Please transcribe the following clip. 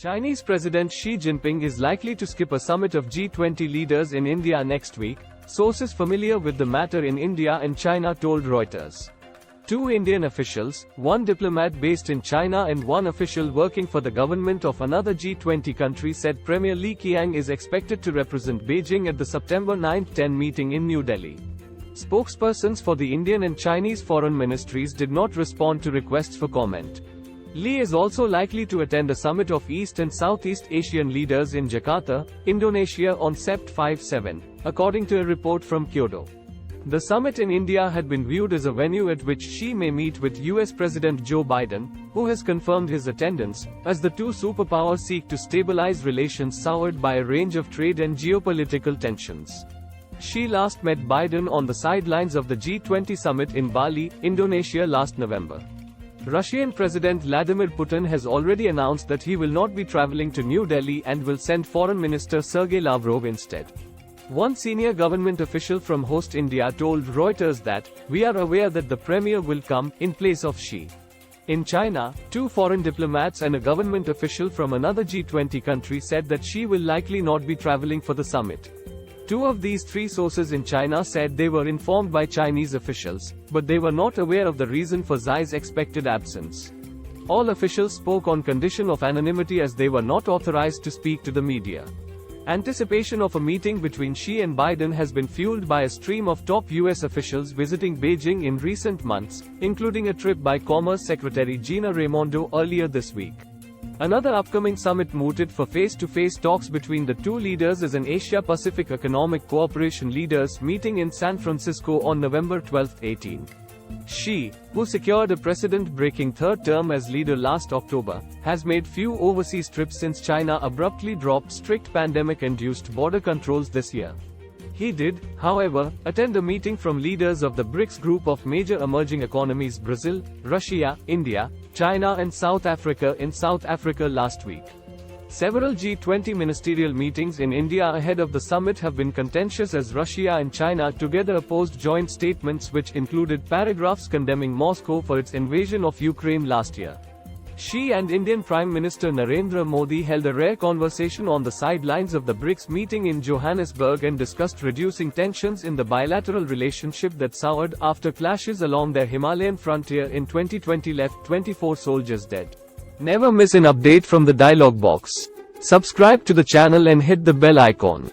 Chinese President Xi Jinping is likely to skip a summit of G20 leaders in India next week, sources familiar with the matter in India and China told Reuters. Two Indian officials, one diplomat based in China and one official working for the government of another G20 country, said Premier Li Qiang is expected to represent Beijing at the September 9-10 meeting in New Delhi. Spokespersons for the Indian and Chinese foreign ministries did not respond to requests for comment. Li is also likely to attend a summit of East and Southeast Asian leaders in Jakarta, Indonesia on Sept 5-7, according to a report from Kyoto. The summit in India had been viewed as a venue at which Xi may meet with US President Joe Biden, who has confirmed his attendance, as the two superpowers seek to stabilize relations soured by a range of trade and geopolitical tensions. Xi last met Biden on the sidelines of the G20 summit in Bali, Indonesia last November. Russian President Vladimir Putin has already announced that he will not be traveling to New Delhi and will send Foreign Minister Sergei Lavrov instead. One senior government official from host India told Reuters that, "We are aware that the premier will come in place of Xi." In China, two foreign diplomats and a government official from another G20 country said that Xi will likely not be traveling for the summit. Two of these three sources in China said they were informed by Chinese officials, but they were not aware of the reason for Xi's expected absence. All officials spoke on condition of anonymity as they were not authorized to speak to the media. Anticipation of a meeting between Xi and Biden has been fueled by a stream of top US officials visiting Beijing in recent months, including a trip by Commerce Secretary Gina Raimondo earlier this week. Another upcoming summit mooted for face-to-face talks between the two leaders is an Asia-Pacific Economic Cooperation leaders meeting in San Francisco on November 12-18. Xi, who secured a precedent-breaking third term as leader last October, has made few overseas trips since China abruptly dropped strict pandemic-induced border controls this year. He did, however, attend a meeting from leaders of the BRICS group of major emerging economies Brazil, Russia, India, China and South Africa in South Africa last week. Several G20 ministerial meetings in India ahead of the summit have been contentious as Russia and China together opposed joint statements which included paragraphs condemning Moscow for its invasion of Ukraine last year. Xi and Indian Prime Minister Narendra Modi held a rare conversation on the sidelines of the BRICS meeting in Johannesburg and discussed reducing tensions in the bilateral relationship that soured after clashes along their Himalayan frontier in 2020 left 24 soldiers dead. Never miss an update from the dialogue box. Subscribe to the channel and hit the bell icon.